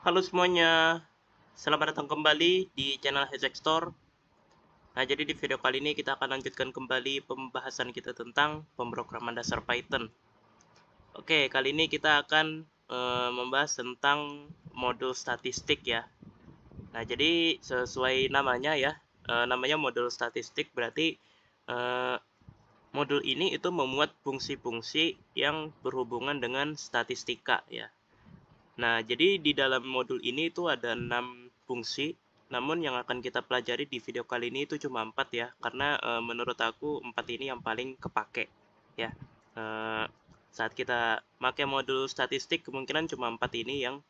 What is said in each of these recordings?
Halo semuanya, selamat datang kembali di channel Hezek Store. Nah, jadi di video kali ini kita akan lanjutkan kembali pembahasan kita tentang pemrograman dasar Python. Oke, kali ini kita akan membahas tentang modul statistik ya. Nah, jadi sesuai namanya ya, namanya modul statistik berarti eh, modul ini itu memuat fungsi-fungsi yang berhubungan dengan statistika ya. Nah, jadi di dalam modul ini itu ada 6 fungsi, namun yang akan kita pelajari di video kali ini itu cuma 4 ya, karena menurut aku 4 ini yang paling kepake ya. Eh, saat kita pakai modul statistik kemungkinan cuma 4 ini yang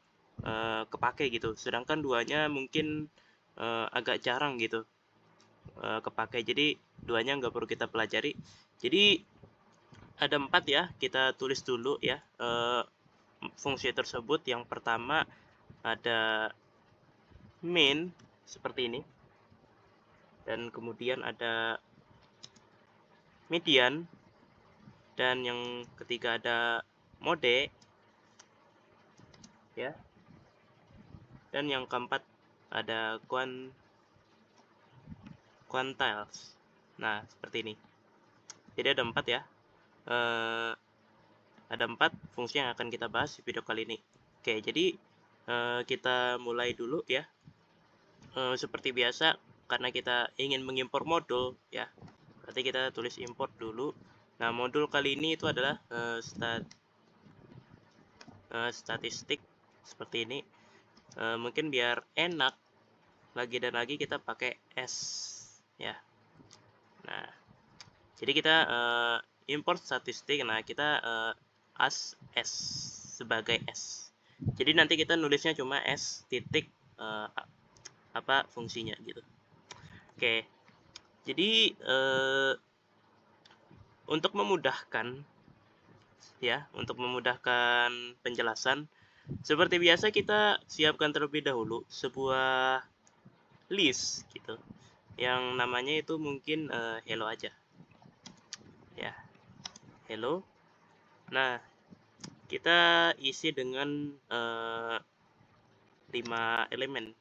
kepake gitu, sedangkan duanya mungkin agak jarang gitu kepake, jadi duanya nggak perlu kita pelajari. Jadi ada 4 ya, kita tulis dulu ya fungsi tersebut. Yang pertama ada min seperti ini, dan kemudian ada median, dan yang ketiga ada mode ya, dan yang keempat ada quantiles. Nah, seperti ini. Jadi ada 4 ya. Ada 4 fungsi yang akan kita bahas di video kali ini. Oke, jadi kita mulai dulu ya. Seperti biasa, karena kita ingin mengimpor modul ya, berarti kita tulis import dulu. Nah, modul kali ini itu adalah statistik seperti ini. Mungkin biar enak lagi dan lagi kita pakai S ya. Nah, jadi kita import statistik. Nah, kita as S sebagai S. Jadi nanti kita nulisnya cuma S titik apa fungsinya gitu. Oke. Jadi untuk memudahkan ya, untuk memudahkan penjelasan, seperti biasa kita siapkan terlebih dahulu sebuah list gitu, yang namanya itu mungkin hello aja ya, hello. Nah, kita isi dengan 5 elemen.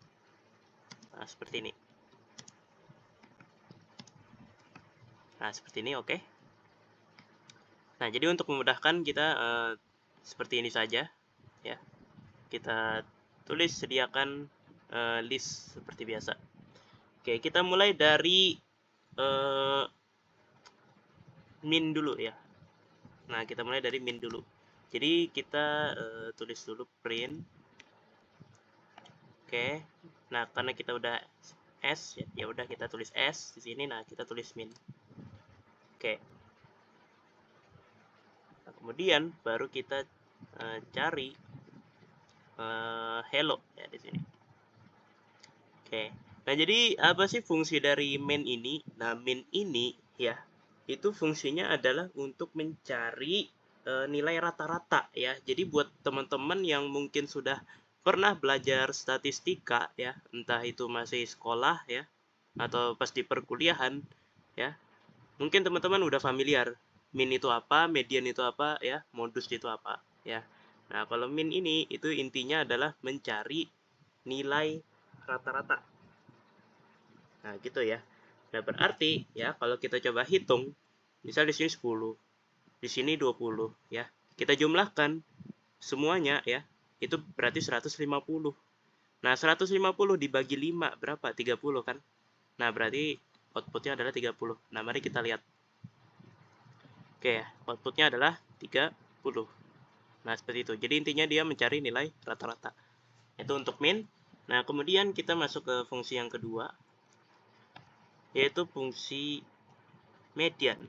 Nah, seperti ini. Nah, seperti ini, oke. Nah, jadi untuk memudahkan kita seperti ini saja ya. Kita tulis sediakan list seperti biasa. Oke, kita mulai dari min dulu ya. Nah, kita mulai dari min dulu. Jadi kita tulis dulu print. Oke. Nah, karena kita udah S ya udah kita tulis S di sini. Nah, kita tulis min. Oke. Nah, kemudian baru kita cari hello ya di sini. Oke. Nah, jadi apa sih fungsi dari min ini? Nah, min ini ya, itu fungsinya adalah untuk mencari nilai rata-rata ya. Jadi buat teman-teman yang mungkin sudah pernah belajar statistika ya, entah itu masih sekolah ya atau pas di perkuliahan ya, mungkin teman-teman udah familiar min itu apa, median itu apa ya, modus itu apa ya. Nah, kalau min ini itu intinya adalah mencari nilai rata-rata. Nah, gitu ya. Nah, berarti ya kalau kita coba hitung, misal di sini 10, di sini 20 ya. Kita jumlahkan semuanya ya. Itu berarti 150. Nah, 150 dibagi 5 berapa? 30 kan? Nah, berarti outputnya adalah 30. Nah, mari kita lihat. Oke ya, outputnya adalah 30. Nah, seperti itu. Jadi intinya dia mencari nilai rata-rata. Itu untuk min. Nah, kemudian kita masuk ke fungsi yang kedua, yaitu fungsi median.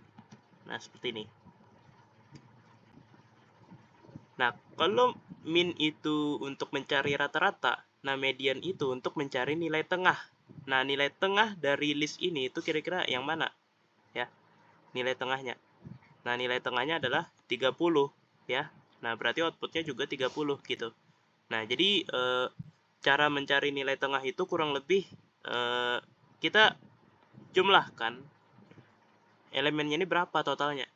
Nah, seperti ini. Nah, kalau min itu untuk mencari rata-rata, nah median itu untuk mencari nilai tengah. Nah, nilai tengah dari list ini itu kira-kira yang mana? Ya, nilai tengahnya. Nah, nilai tengahnya adalah 30 ya. Nah, berarti outputnya juga 30 gitu. Nah, jadi cara mencari nilai tengah itu kurang lebih kita jumlahkan elemennya ini berapa totalnya.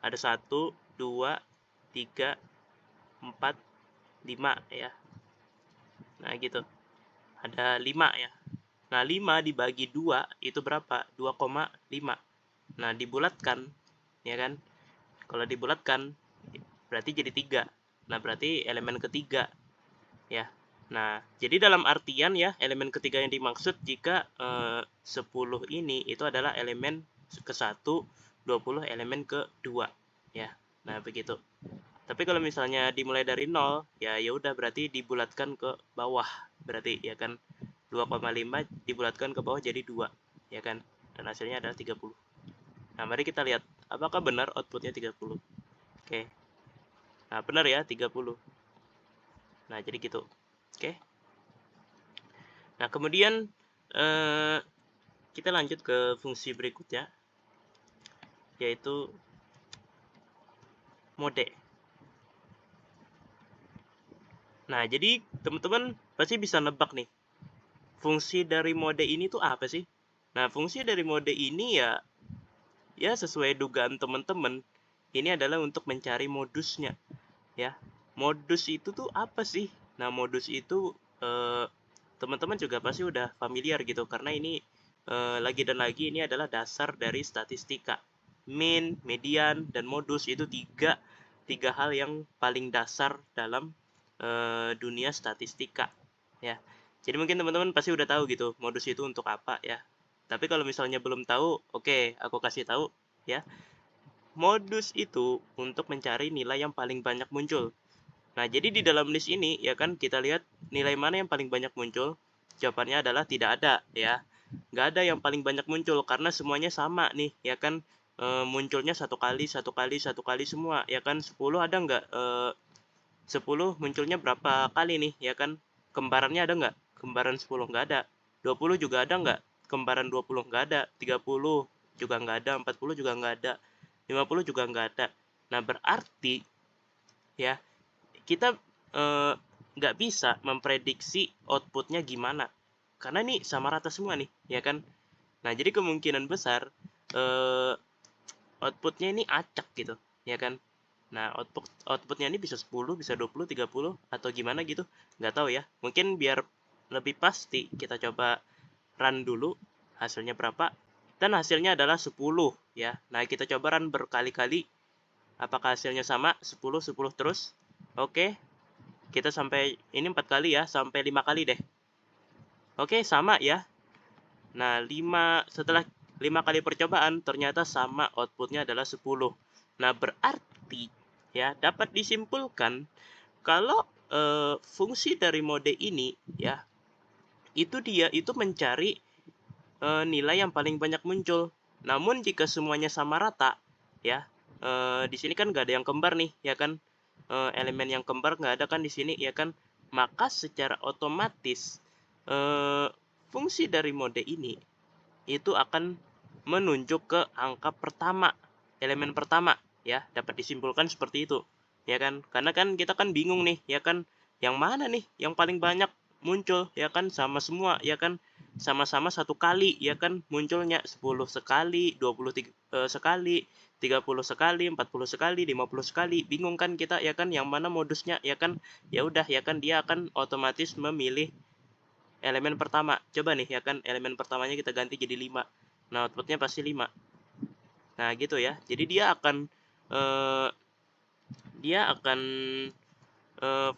Ada 1, 2, 3, 4, 5 ya. Nah, gitu. Ada 5 ya. Nah, 5 dibagi 2 itu berapa? 2,5. Nah, dibulatkan, ya kan? Kalau dibulatkan, berarti jadi 3. Nah, berarti elemen ketiga, ya. Nah, jadi dalam artian ya, elemen ketiga yang dimaksud jika 10 ini itu adalah elemen ke-1, 20 elemen ke-2, ya. Nah, begitu. Tapi kalau misalnya dimulai dari 0, ya ya udah berarti dibulatkan ke bawah. Berarti ya kan 2,5 dibulatkan ke bawah jadi 2, ya kan? Dan hasilnya adalah 30. Nah, mari kita lihat apakah benar outputnya 30. Oke. Nah, benar ya 30. Nah, jadi gitu. Oke. Nah, kemudian kita lanjut ke fungsi berikutnya, yaitu mode. Nah, jadi teman-teman pasti bisa nebak nih, fungsi dari mode ini tuh apa sih? Nah, fungsi dari mode ini ya sesuai dugaan teman-teman, ini adalah untuk mencari modusnya, ya. Modus itu tuh apa sih? Nah, modus itu teman-teman juga pasti udah familiar gitu, karena ini lagi dan lagi ini adalah dasar dari statistika. Mean, median, dan modus itu tiga hal yang paling dasar dalam dunia statistika, ya. Jadi mungkin teman-teman pasti udah tahu gitu modus itu untuk apa, ya. Tapi kalau misalnya belum tahu, oke, aku kasih tahu, ya. Modus itu untuk mencari nilai yang paling banyak muncul. Nah, jadi di dalam list ini ya kan kita lihat nilai mana yang paling banyak muncul. Jawabannya adalah tidak ada, ya. Nggak ada yang paling banyak muncul karena semuanya sama nih, ya kan. Munculnya satu kali, satu kali, satu kali semua, ya kan. 10 ada nggak? 10 munculnya berapa kali nih, ya kan. Kembarannya ada nggak? Kembaran 10 nggak ada. 20 juga ada nggak? Kembaran 20 nggak ada. 30 juga nggak ada. 40 juga nggak ada. 50 juga nggak ada. Nah, berarti ya kita nggak bisa memprediksi outputnya gimana, karena ini sama rata semua nih, ya kan. Nah, jadi kemungkinan besar outputnya ini acak gitu, ya kan. Nah, outputnya ini bisa 10, bisa 20, 30, atau gimana gitu, nggak tahu ya. Mungkin biar lebih pasti kita coba run dulu hasilnya berapa, dan hasilnya adalah 10, ya. Nah, kita coba run berkali-kali, apakah hasilnya sama 10 10 terus. Oke, kita sampai ini 4 kali ya, sampai 5 kali deh. Oke, sama ya. Nah, setelah 5 kali percobaan ternyata sama, outputnya adalah 10. Nah, berarti ya dapat disimpulkan kalau fungsi dari mode ini ya dia itu mencari nilai yang paling banyak muncul. Namun jika semuanya sama rata ya, di sini kan nggak ada yang kembar nih, ya kan. Elemen yang kembar nggak ada kan di sini, ya kan. Maka secara otomatis fungsi dari mode ini itu akan menunjuk ke angka pertama, elemen pertama, ya. Dapat disimpulkan seperti itu, ya kan. Karena kan kita kan bingung nih, ya kan, yang mana nih yang paling banyak muncul, ya kan. Sama semua, ya kan, sama-sama satu kali, ya kan, munculnya 10 sekali, 20 sekali, 30 sekali, 40 sekali, 50 sekali. Bingung kan kita, ya kan, yang mana modusnya, ya kan. Ya udah, ya kan, dia akan otomatis memilih elemen pertama. Coba nih, ya kan, elemen pertamanya kita ganti jadi 5. Nah, outputnya pasti 5. Nah, gitu ya. Jadi eh, dia akan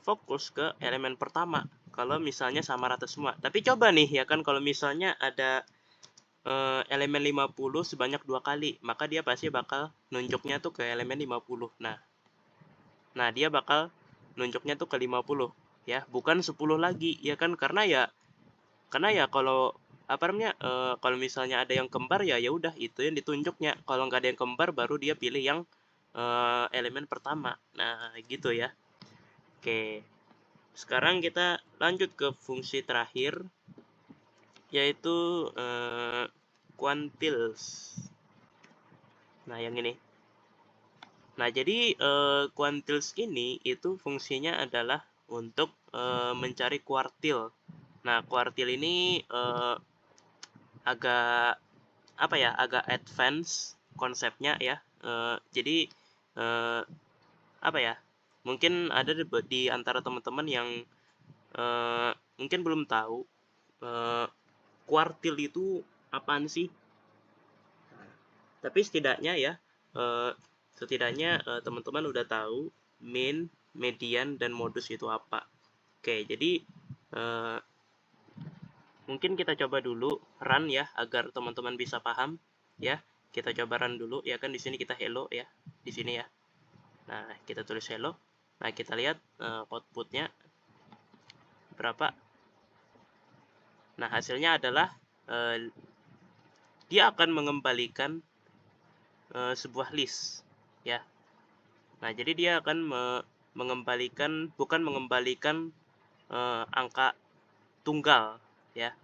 fokus ke elemen pertama kalau misalnya sama rata semua. Tapi coba nih, ya kan, kalau misalnya ada elemen 50 sebanyak 2 kali, maka dia pasti bakal nunjuknya tuh ke elemen 50. Nah, dia bakal nunjuknya tuh ke 50, ya, bukan 10 lagi, ya kan. Karena ya kalau apa namanya, kalau misalnya ada yang kembar ya ya udah itu yang ditunjuknya. Kalau nggak ada yang kembar baru dia pilih yang elemen pertama. Nah, gitu ya. Oke, sekarang kita lanjut ke fungsi terakhir, yaitu quantils. Nah, yang ini. Nah, jadi quantils ini itu fungsinya adalah untuk mencari kuartil. Nah, kuartil ini agak apa ya, agak advance konsepnya ya. Jadi apa ya, mungkin ada di antara teman-teman yang mungkin belum tahu kuartil itu apaan sih. Tapi setidaknya ya, teman-teman udah tahu mean, median, dan modus itu apa. Oke, jadi mungkin kita coba dulu run ya, agar teman-teman bisa paham ya. Kita coba run dulu ya kan, di sini kita hello ya, di sini ya. Nah, kita tulis hello. Nah, kita lihat outputnya berapa. Nah, hasilnya adalah dia akan mengembalikan sebuah list ya. Nah, jadi dia akan mengembalikan, bukan mengembalikan angka tunggal ya,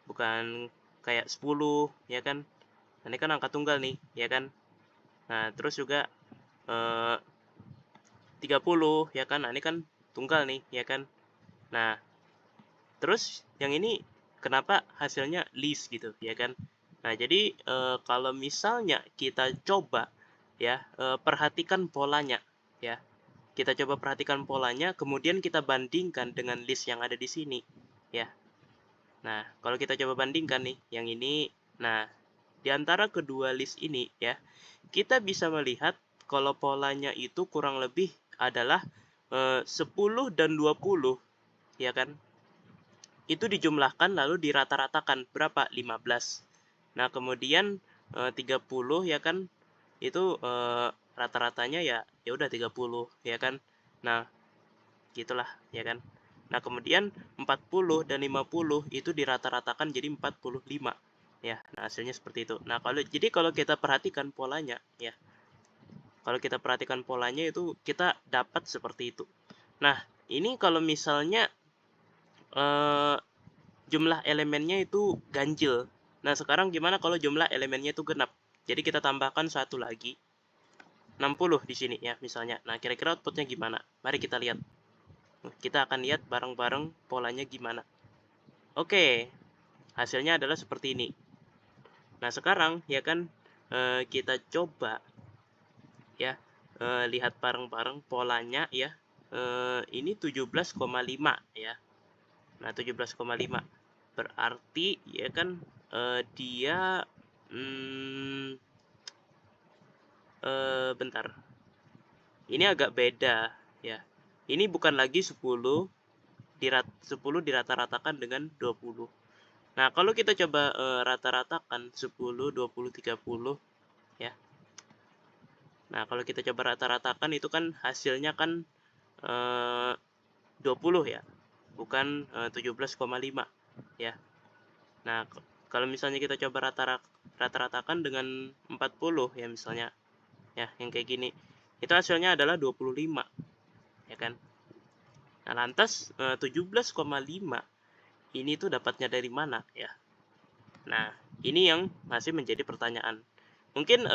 bukan kayak 10 ya kan. Nah, ini kan angka tunggal nih ya kan. Nah, terus juga 30 ya kan. Nah, ini kan tunggal nih ya kan. Nah, terus yang ini kenapa hasilnya list gitu ya kan. Nah, jadi kalau misalnya kita coba ya, perhatikan polanya ya. Kita coba perhatikan polanya, kemudian kita bandingkan dengan list yang ada di sini ya. Nah, kalau kita coba bandingkan nih yang ini, nah di antara kedua list ini ya, kita bisa melihat kalau polanya itu kurang lebih adalah 10 dan 20 ya kan. Itu dijumlahkan lalu dirata-ratakan berapa? 15. Nah, kemudian 30 ya kan, itu rata-ratanya ya udah 30 ya kan. Nah, gitulah ya kan. Nah, kemudian 40 dan 50 itu dirata-ratakan jadi 45 ya. Nah, hasilnya seperti itu. Nah, kalau kita perhatikan polanya ya. Kalau kita perhatikan polanya itu kita dapat seperti itu. Nah, ini kalau misalnya jumlah elemennya itu ganjil. Nah, sekarang gimana kalau jumlah elemennya itu genap? Jadi kita tambahkan satu lagi, 60 di sini ya misalnya. Nah, kira-kira outputnya gimana? Mari kita lihat. Kita akan lihat bareng-bareng polanya gimana. Oke, hasilnya adalah seperti ini. Nah, sekarang ya kan kita coba ya, lihat bareng-bareng polanya ya. Ini 17,5 ya. Nah, 17,5 berarti ya kan dia bentar. Ini agak beda ya. Ini bukan lagi 10 dirata-ratakan dengan 20. Nah, kalau kita coba rata-ratakan 10, 20, 30 ya. Nah, kalau kita coba rata-ratakan itu kan hasilnya kan 20 ya. Bukan 17,5 ya. Nah, kalau misalnya kita coba rata-ratakan dengan 40 ya misalnya. Ya, yang kayak gini. Itu hasilnya adalah 25. Ya kan? Nah, lantas 17,5 ini tuh dapatnya dari mana ya? Nah, ini yang masih menjadi pertanyaan. Mungkin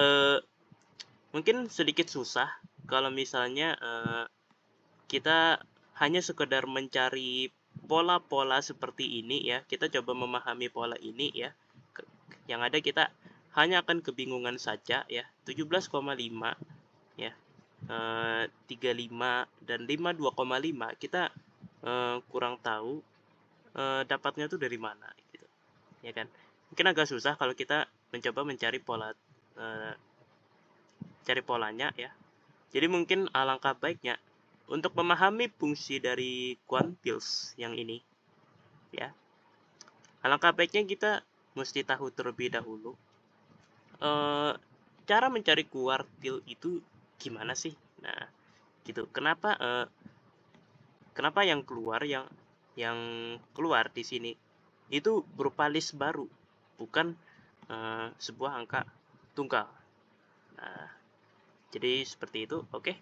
sedikit susah kalau misalnya kita hanya sekedar mencari pola-pola seperti ini ya. Kita coba memahami pola ini ya. Yang ada kita hanya akan kebingungan saja ya. 17,5 ya. 35 dan 52,5 kita kurang tahu dapatnya tuh dari mana gitu. Ya kan? Mungkin agak susah kalau kita mencoba mencari cari polanya ya. Jadi mungkin alangkah baiknya untuk memahami fungsi dari quantiles yang ini ya. Alangkah baiknya kita mesti tahu terlebih dahulu cara mencari kuartil itu gimana sih. Nah, gitu. Kenapa yang keluar keluar di sini itu berupa list baru, bukan sebuah angka tunggal. Nah, jadi seperti itu. Oke.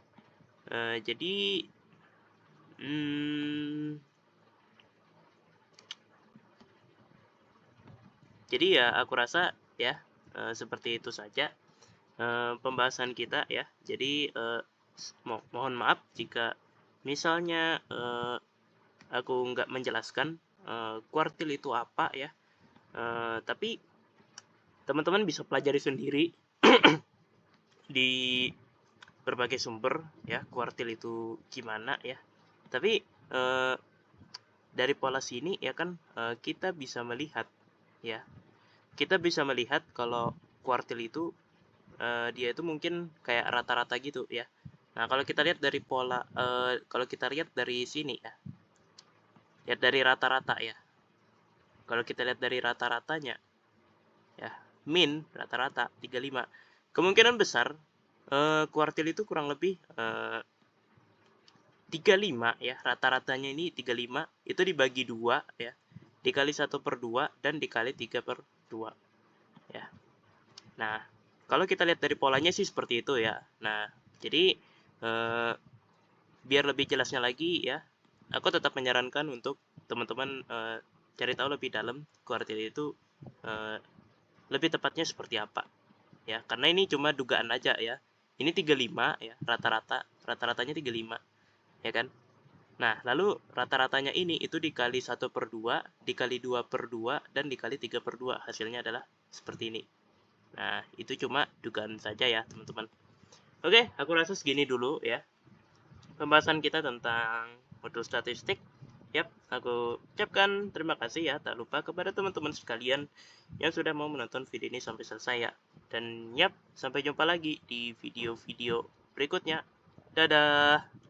Jadi ya aku rasa ya seperti itu saja pembahasan kita ya. Jadi mohon maaf jika misalnya aku nggak menjelaskan kuartil itu apa ya. Tapi teman-teman bisa pelajari sendiri di berbagai sumber ya, kuartil itu gimana ya. Tapi dari pola sini ya kan, kita bisa melihat ya, kita bisa melihat kalau kuartil itu dia itu mungkin kayak rata-rata gitu ya. Nah, kalau kita lihat dari pola, kalau kita lihat dari sini ya, lihat dari rata-rata ya. Kalau kita lihat dari rata-ratanya ya, min rata-rata 35. Kemungkinan besar kuartil itu kurang lebih 35 ya, rata-ratanya ini 35, itu dibagi 2 ya, dikali 1/2 dan dikali 3/2 ya. Nah, kalau kita lihat dari polanya sih seperti itu ya. Nah, jadi biar lebih jelasnya lagi ya, aku tetap menyarankan untuk teman-teman cari tahu lebih dalam kuartil itu lebih tepatnya seperti apa ya, karena ini cuma dugaan aja ya. Ini 35 ya, rata-ratanya 35 ya kan. Nah, lalu rata-ratanya ini itu dikali 1/2, dikali 2/2, dan dikali 3/2. Hasilnya adalah seperti ini. Nah, itu cuma dugaan saja ya, teman-teman. Oke, aku rasa segini dulu ya pembahasan kita tentang modul statistik. Yap, aku ucapkan terima kasih ya, tak lupa kepada teman-teman sekalian yang sudah mau menonton video ini sampai selesai ya. Dan yap, sampai jumpa lagi di video-video berikutnya. Dadah!